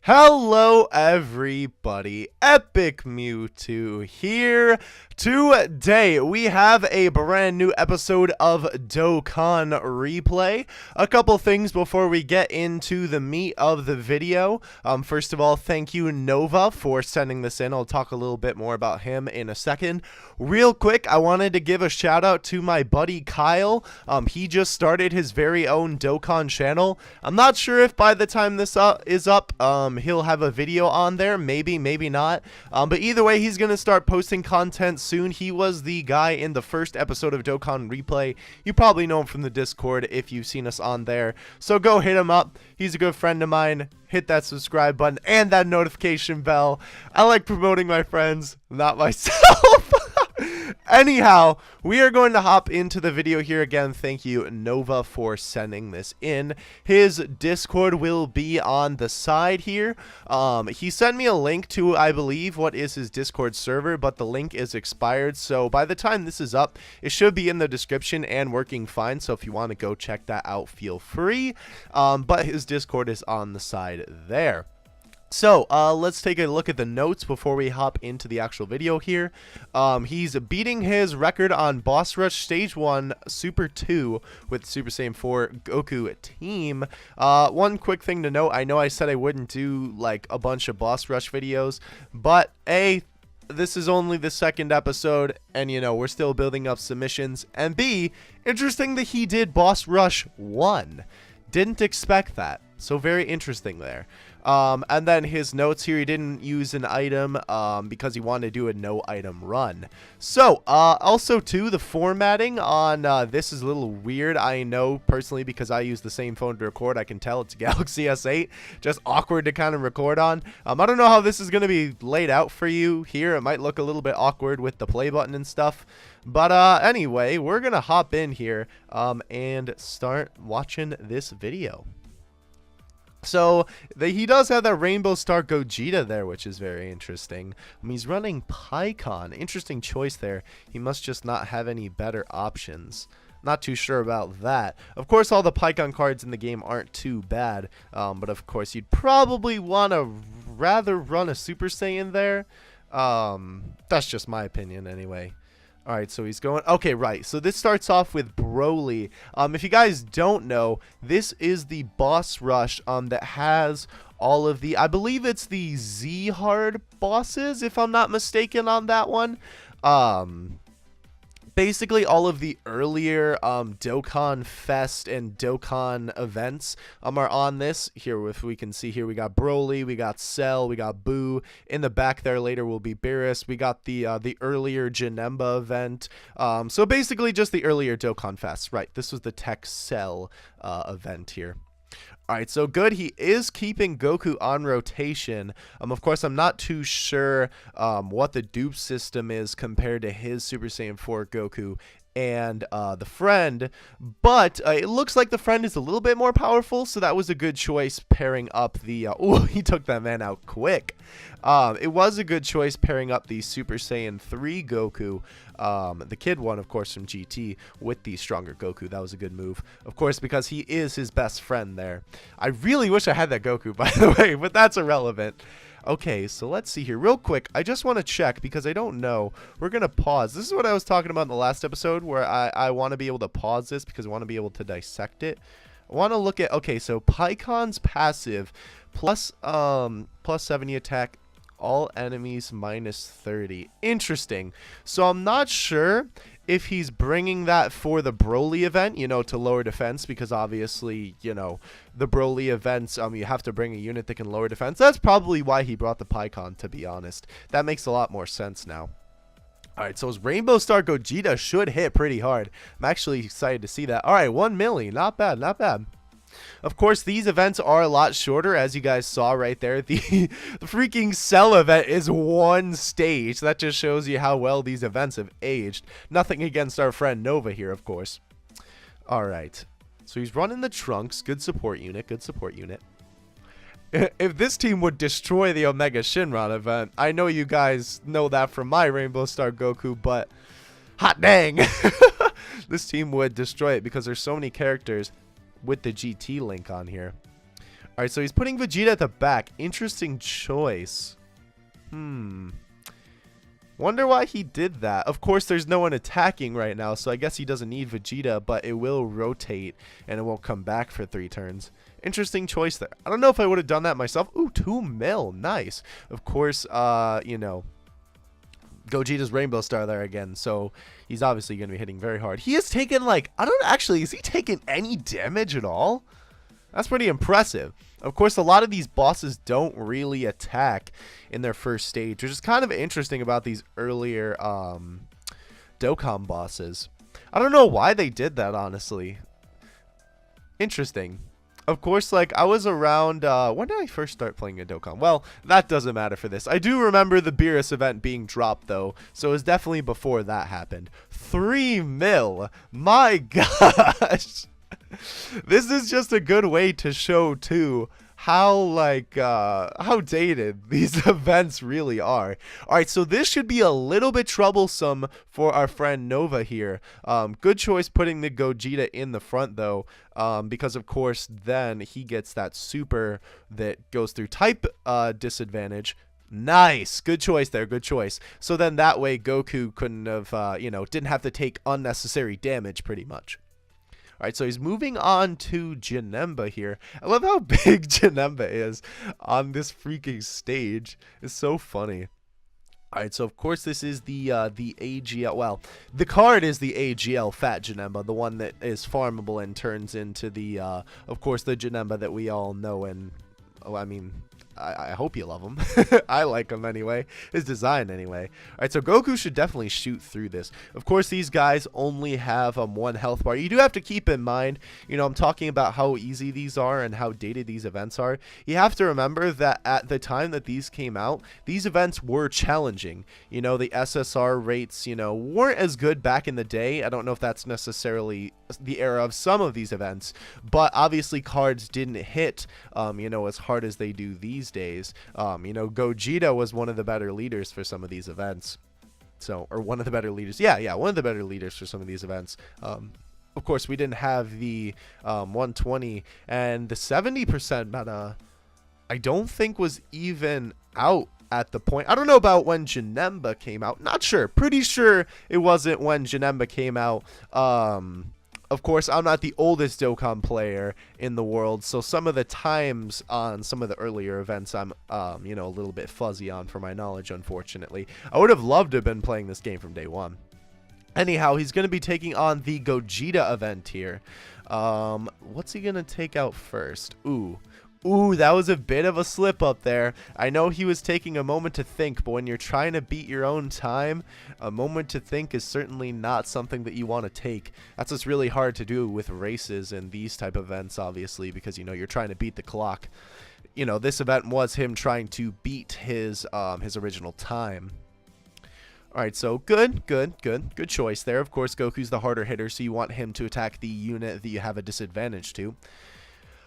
Hello everybody, Epic Mewtwo here. Today we have a brand new episode of Dokkan Replay. A couple things before we get into the meat of the video. First of all, thank you Nova for sending this in. I'll talk a little bit more about him in a second. Real quick, I wanted to give a shout out to my buddy Kyle. He just started his very own Dokkan channel. I'm not sure if by the time this is up, he'll have a video on there, maybe not, but either way, he's gonna start posting content soon. He was the guy in the first episode of Dokkan Replay. You probably know him from the Discord if you've seen us on there, so go hit him up. He's a good friend of mine. Hit that subscribe button and that notification bell. I like promoting my friends, not myself. Anyhow, we are going to hop into the video here again. Thank you, Nova, for sending this in. His Discord will be on the side here. He sent me a link to, I believe, what is his Discord server, but the link is expired. So by the time this is up, it should be in the description and working fine. So if you want to go check that out, feel free. But his Discord is on the side there. So, let's take a look at the notes before we hop into the actual video here. He's beating his record on Boss Rush Stage 1 Super 2 with Super Saiyan 4 Goku team. One quick thing to note, I know I said I wouldn't do, like, a bunch of Boss Rush videos, but, A, this is only the second episode, and, you know, we're still building up submissions, and B, interesting that he did Boss Rush 1. Didn't expect that, so very interesting there. And then his notes here, he didn't use an item because he wanted to do a no item run. So also too, the formatting on this is a little weird. I know personally because I use the same phone to record. I can tell it's Galaxy S8, just awkward to kind of record on. I don't know how this is going to be laid out for you here. It might look a little bit awkward with the play button and stuff. But anyway, we're going to hop in here and start watching this video. So, he does have that Rainbow Star Gogeta there, which is very interesting. He's running Pikkon. Interesting choice there. He must just not have any better options. Not too sure about that. Of course, all the Pikkon cards in the game aren't too bad. But of course, you'd probably want to rather run a Super Saiyan there. That's just my opinion anyway. Alright, so he's going... Okay, right. So this starts off with Broly. If you guys don't know, this is the boss rush that has all of the... I believe it's the Z-Hard bosses, if I'm not mistaken on that one. Basically, all of the earlier Dokkan Fest and Dokkan events are on this. Here, if we can see here, we got Broly, we got Cell, we got Boo. In the back there later will be Beerus. We got the earlier Janemba event. So basically, just the earlier Dokkan Fest. Right, this was the Tech Cell event here. Alright, so good. He is keeping Goku on rotation. Of course, I'm not too sure what the dupe system is compared to his Super Saiyan 4 Goku and the friend, but it looks like the friend is a little bit more powerful, so that was a good choice pairing up the oh, he took that man out quick. It was a good choice pairing up the Super Saiyan 3 Goku, the kid one, of course, from GT, with the stronger Goku. That was a good move, of course, because he is his best friend there. I really wish I had that Goku, by the way, but that's irrelevant. Okay, so let's see here. Real quick, I just want to check because I don't know. We're going to pause. This is what I was talking about in the last episode where I want to be able to pause this because I want to be able to dissect it. I want to look at, okay, so Pikkon's passive plus 70 attack, all enemies minus 30. Interesting. So I'm not sure if he's bringing that for the Broly event, you know, to lower defense, because obviously, you know, the Broly events, you have to bring a unit that can lower defense. That's probably why he brought the Pikkon, to be honest. That makes a lot more sense now. Alright, so his Rainbow Star Gogeta should hit pretty hard. I'm actually excited to see that. Alright, 1 milli. Not bad, not bad. Of course, these events are a lot shorter, as you guys saw right there. The freaking Cell event is one stage. That just shows you how well these events have aged. Nothing against our friend Nova here, of course. Alright, so he's running the Trunks. Good support unit, good support unit. If this team would destroy the Omega Shinron event, I know you guys know that from my Rainbow Star Goku, but hot dang. This team would destroy it because there's so many characters with the GT link on here. Alright, so he's putting Vegeta at the back. Interesting choice. Wonder why he did that. Of course, there's no one attacking right now, so I guess he doesn't need Vegeta, but it will rotate, and it won't come back for 3 turns. Interesting choice there. I don't know if I would have done that myself. Ooh, 2 mil. Nice. Of course, you know, Gogeta's Rainbow Star there again, so he's obviously going to be hitting very hard. He has taken, like, I don't actually, is he taking any damage at all? That's pretty impressive. Of course, a lot of these bosses don't really attack in their first stage, which is kind of interesting about these earlier Dokkan bosses. I don't know why they did that, honestly. Interesting. Of course, like, I was around, when did I first start playing a Dokkan? Well, that doesn't matter for this. I do remember the Beerus event being dropped, though, so it was definitely before that happened. 3 mil! My gosh! This is just a good way to show, too, how, like, how dated these events really are. Alright, so this should be a little bit troublesome for our friend Nova here. Good choice putting the Gogeta in the front, though, because, of course, then he gets that super that goes through type disadvantage. Nice. Good choice there. Good choice. So then that way Goku couldn't have, you know, didn't have to take unnecessary damage pretty much. Alright, so he's moving on to Janemba here. I love how big Janemba is on this freaking stage. It's so funny. Alright, so of course this is the AGL. Well, the card is the AGL Fat Janemba, the one that is farmable and turns into the, of course, the Janemba that we all know and, oh, I mean, I hope you love him. I like him anyway. His design anyway. Alright, so Goku should definitely shoot through this. Of course, these guys only have 1 health bar. You do have to keep in mind, you know, I'm talking about how easy these are and how dated these events are. You have to remember that at the time that these came out, these events were challenging. You know, the SSR rates, you know, weren't as good back in the day. I don't know if that's necessarily the era of some of these events, but obviously cards didn't hit, you know, as hard as they do these days. You know, Gogeta was one of the better leaders for some of these events. So, or one of the better leaders. Yeah, one of the better leaders for some of these events. Of course, we didn't have the 120 and the 70% meta. I don't think was even out at the point. I don't know about when Janemba came out. Not sure. Pretty sure it wasn't when Janemba came out. Of course, I'm not the oldest Dokkan player in the world, so some of the times on some of the earlier events I'm, you know, a little bit fuzzy on for my knowledge, unfortunately. I would have loved to have been playing this game from day one. Anyhow, he's going to be taking on the Gogeta event here. What's he going to take out first? Ooh, that was a bit of a slip up there. I know he was taking a moment to think, but when you're trying to beat your own time, a moment to think is certainly not something that you want to take. That's what's really hard to do with races and these type of events, obviously, because, you know, you're trying to beat the clock. You know, this event was him trying to beat his original time. Alright, so good choice there. Of course, Goku's the harder hitter, so you want him to attack the unit that you have a disadvantage to.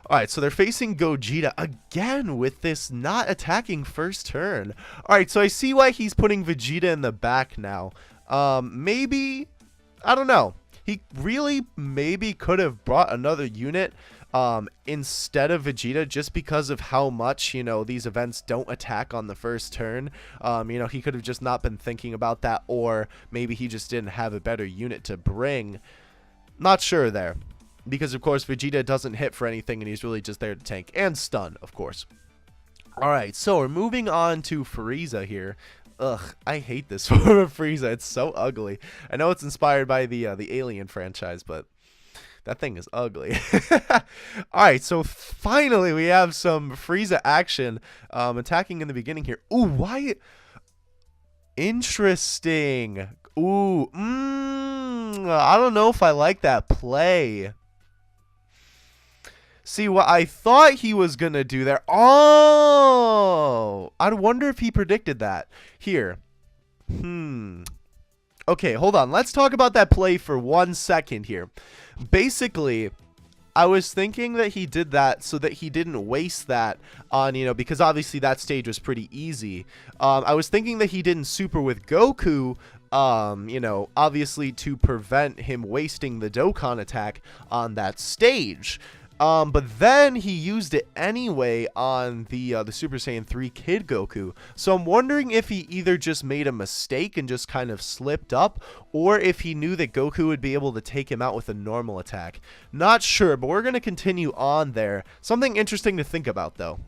Alright, so they're facing Gogeta again with this not attacking first turn. Alright, so I see why he's putting Vegeta in the back now. Maybe, I don't know. He really maybe could have brought another unit instead of Vegeta just because of how much, you know, these events don't attack on the first turn. You know, he could have just not been thinking about that, or maybe he just didn't have a better unit to bring. Not sure there. Because, of course, Vegeta doesn't hit for anything, and he's really just there to tank. And stun, of course. Alright, so we're moving on to Frieza here. Ugh, I hate this form of Frieza. It's so ugly. I know it's inspired by the Alien franchise, but that thing is ugly. Alright, so finally we have some Frieza action attacking in the beginning here. Ooh, why? Interesting. Ooh, I don't know if I like that play. See, what I thought he was going to do there. Oh, I wonder if he predicted that. Here. Okay, hold on. Let's talk about that play for 1 second here. Basically, I was thinking that he did that so that he didn't waste that on, you know, because obviously that stage was pretty easy. I was thinking that he didn't super with Goku, you know, obviously to prevent him wasting the Dokkan attack on that stage. But then he used it anyway on the Super Saiyan 3 Kid Goku. So I'm wondering if he either just made a mistake and just kind of slipped up, or if he knew that Goku would be able to take him out with a normal attack. Not sure, but we're going to continue on there. Something interesting to think about, though.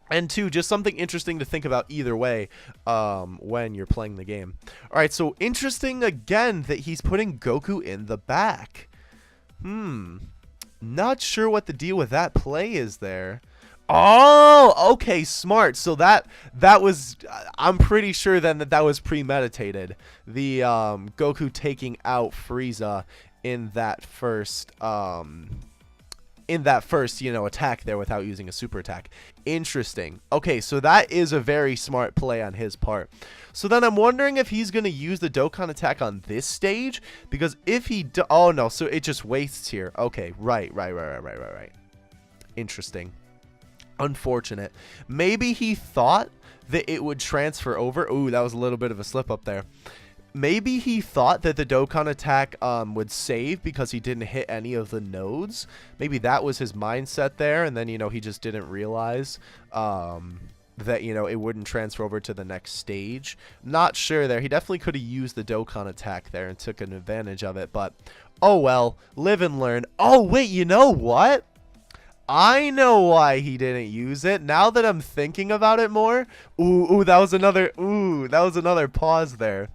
And two, just something interesting to think about either way when you're playing the game. All right, so interesting again that he's putting Goku in the back. Not sure what the deal with that play is there. Oh, okay, smart. So that was, I'm pretty sure then that was premeditated. The Goku taking out Frieza in that first attack there without using a super attack. Interesting. Okay, so that is a very smart play on his part. So then I'm wondering if he's going to use the Dokkan attack on this stage, because if he oh no, so it just wastes here. Okay, right. Interesting. Unfortunate. Maybe he thought that it would transfer over. Ooh, that was a little bit of a slip up there. Maybe he thought that the Dokkan attack would save because he didn't hit any of the nodes. Maybe that was his mindset there, and then, you know, he just didn't realize that, you know, it wouldn't transfer over to the next stage. Not sure there. He definitely could have used the Dokkan attack there and took an advantage of it, but oh well. Live and learn. Oh, wait, you know what? I know why he didn't use it. Now that I'm thinking about it more. Ooh, that was another pause there.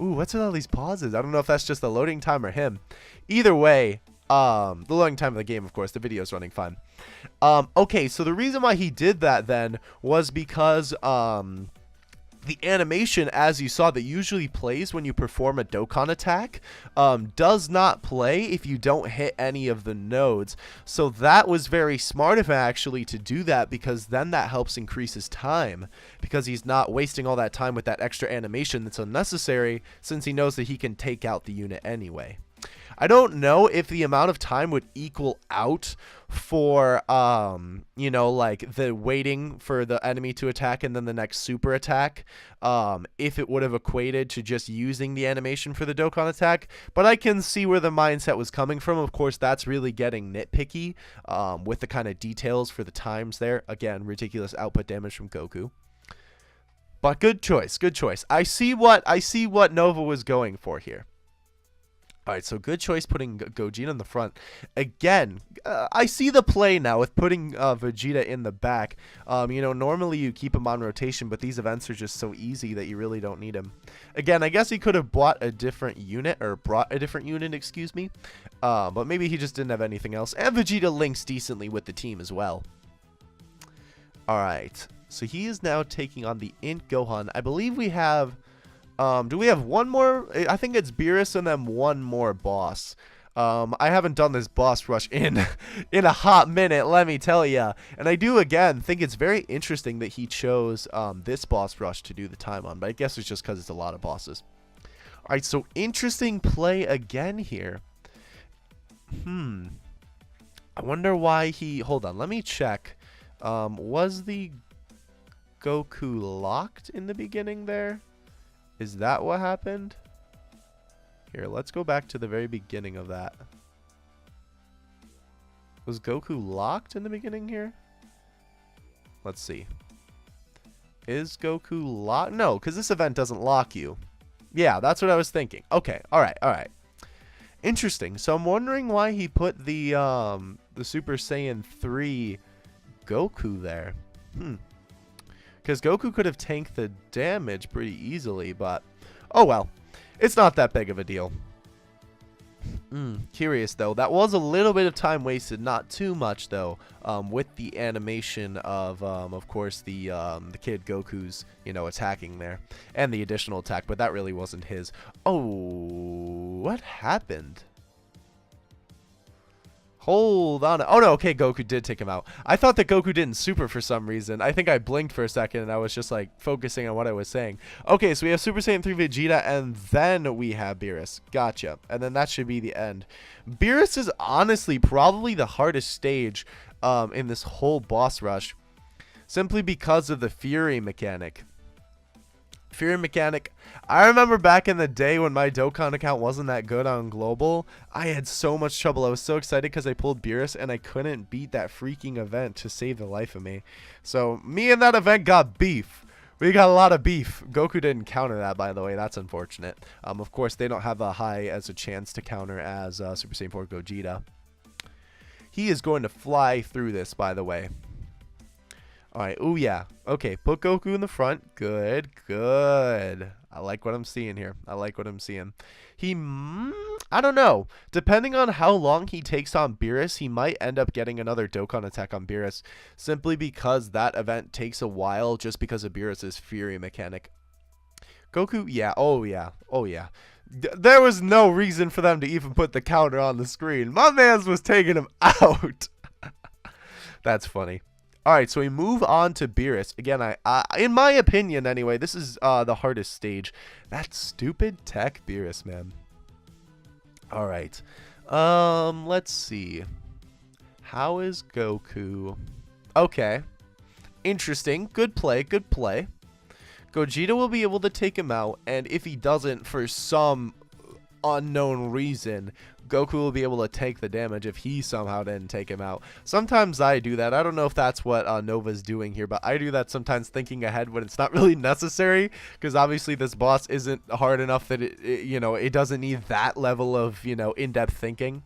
Ooh, what's with all these pauses? I don't know if that's just the loading time or him. Either way, the loading time of the game, of course, the video's running fine. Okay, so the reason why he did that then was because the animation, as you saw, that usually plays when you perform a Dokkan attack, does not play if you don't hit any of the nodes. So that was very smart of him actually to do that, because then that helps increase his time, because he's not wasting all that time with that extra animation that's unnecessary, since he knows that he can take out the unit anyway. I don't know if the amount of time would equal out for, you know, like the waiting for the enemy to attack and then the next super attack, if it would have equated to just using the animation for the Dokkan attack. But I can see where the mindset was coming from. Of course, that's really getting nitpicky with the kind of details for the times there. Again, ridiculous output damage from Goku. But good choice, good choice. I see what Nova was going for here. All right, so good choice putting Gogeta in the front. Again, I see the play now with putting Vegeta in the back. You know, normally you keep him on rotation, but these events are just so easy that you really don't need him. Again, I guess he could have brought a different unit, excuse me. But maybe he just didn't have anything else. And Vegeta links decently with the team as well. All right, so he is now taking on the Int Gohan. I believe we have... do we have one more? I think it's Beerus and then one more boss. I haven't done this boss rush in a hot minute, let me tell ya. And I do, again, think it's very interesting that he chose this boss rush to do the time on. But I guess it's just because it's a lot of bosses. All right, so interesting play again here. I wonder why he... Hold on, let me check. Was the Goku locked in the beginning there? Is that what happened? Here, let's go back to the very beginning of that. Was Goku locked in the beginning here? Let's see. Is Goku locked? No, because this event doesn't lock you. Yeah, that's what I was thinking. Okay, alright. Interesting. So I'm wondering why he put the Super Saiyan 3 Goku there. Because Goku could have tanked the damage pretty easily, but oh well. It's not that big of a deal. Curious, though. That was a little bit of time wasted. Not too much, though, with the animation of course, the Kid Goku's, you know, attacking there. And the additional attack, but that really wasn't his. Oh, what happened? Hold on. Oh, no. Okay, Goku did take him out. I thought that Goku didn't super for some reason. I think I blinked for a second and I was just like focusing on what I was saying. Okay, so we have Super Saiyan 3 Vegeta and then we have Beerus. Gotcha. And then that should be the end. Beerus is honestly probably the hardest stage in this whole boss rush, simply because of the Fury mechanic. Fury mechanic. I remember back in the day when my Dokkan account wasn't that good on global, I had so much trouble. I was so excited because I pulled Beerus and I couldn't beat that freaking event to save the life of me. So me and that event got beef. We got a lot of beef. Goku didn't counter that, by the way. That's unfortunate. Of course, they don't have a high as a chance to counter as Super Saiyan 4 Gogeta. He is going to fly through this, by the way. Alright, oh yeah. Okay, put Goku in the front. Good, good. I like what I'm seeing here. I like what I'm seeing. I don't know. Depending on how long he takes on Beerus, he might end up getting another Dokkan attack on Beerus. Simply because that event takes a while just because of Beerus' Fury mechanic. Goku, yeah, oh yeah, oh yeah. There was no reason for them to even put the counter on the screen. My man's was taking him out. That's funny. Alright, so we move on to Beerus. Again, in my opinion, anyway, this is the hardest stage. That stupid tech Beerus, man. Alright. Let's see. How is Goku? Okay. Interesting. Good play, good play. Gogeta will be able to take him out, and if he doesn't, for some unknown reason, Goku will be able to take the damage if he somehow didn't take him out. Sometimes I do that. I don't know if that's what Nova's doing here, but I do that sometimes thinking ahead when it's not really necessary, because obviously this boss isn't hard enough that it doesn't need that level of, in-depth thinking.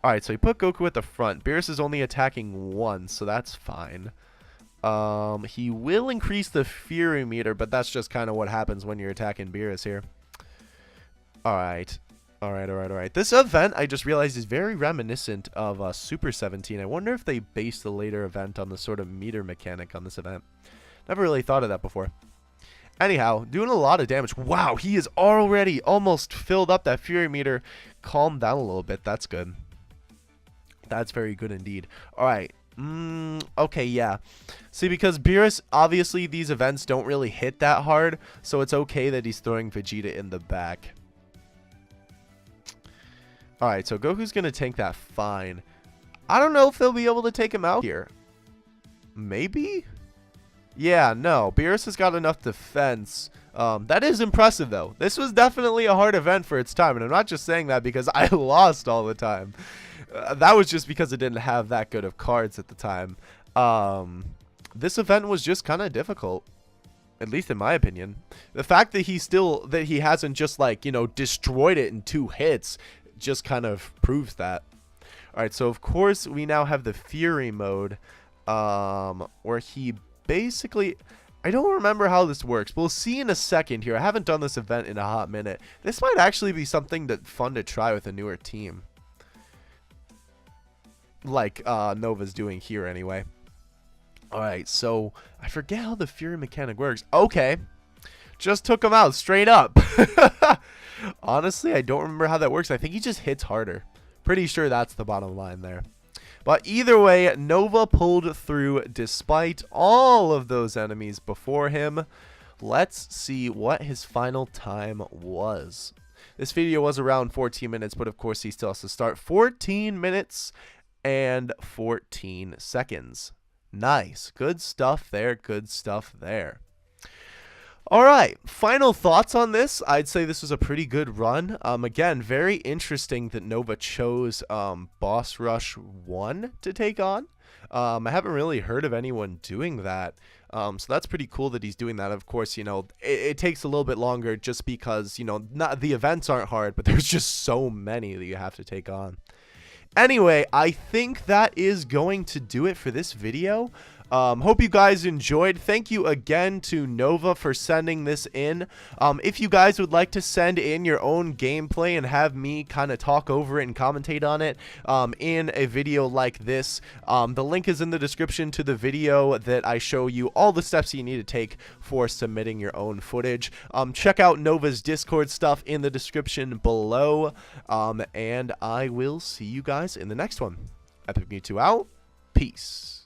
Alright, so he put Goku at the front. Beerus is only attacking once, so that's fine. He will increase the Fury meter, but that's just kind of what happens when you're attacking Beerus here. Alright. Alright. This event, I just realized, is very reminiscent of Super 17. I wonder if they based the later event on the sort of meter mechanic on this event. Never really thought of that before. Anyhow, doing a lot of damage. Wow, he is already almost filled up that Fury meter. Calm down a little bit. That's good. That's very good indeed. Alright. Okay, yeah. See, because Beerus, obviously, these events don't really hit that hard, so it's okay that he's throwing Vegeta in the back. Alright, so Goku's going to tank that fine. I don't know if they'll be able to take him out here. Maybe? Yeah, no. Beerus has got enough defense. That is impressive, though. This was definitely a hard event for its time, and I'm not just saying that because I lost all the time. That was just because it didn't have that good of cards at the time. This event was just kind of difficult. At least in my opinion. The fact that he hasn't just destroyed it in 2 hits just kind of proves that. Alright, so of course we now have the Fury mode, where he basically, I don't remember how this works. We'll see in a second here. I haven't done this event in a hot minute. This might actually be something that's fun to try with a newer team. Like Nova's doing here anyway. Alright, so I forget how the Fury mechanic works. Okay. Just took him out straight up. Honestly, I don't remember how that works. I think he just hits harder. Pretty sure that's the bottom line there. But either way, Nova pulled through despite all of those enemies before him. Let's see what his final time was. This video was around 14 minutes, but of course he still has to start. 14 minutes and 14 seconds. Nice. Good stuff there. Good stuff there. Alright, final thoughts on this. I'd say this was a pretty good run. Again, very interesting that Nova chose Boss Rush 1 to take on. I haven't really heard of anyone doing that. So that's pretty cool that he's doing that. Of course, it takes a little bit longer just because, not the events aren't hard, but there's just so many that you have to take on. Anyway, I think that is going to do it for this video. Hope you guys enjoyed. Thank you again to Nova for sending this in. If you guys would like to send in your own gameplay and have me kind of talk over it and commentate on it in a video like this, the link is in the description to the video that I show you all the steps you need to take for submitting your own footage. Check out Nova's Discord stuff in the description below, and I will see you guys in the next one. Epic Mewtwo out. Peace.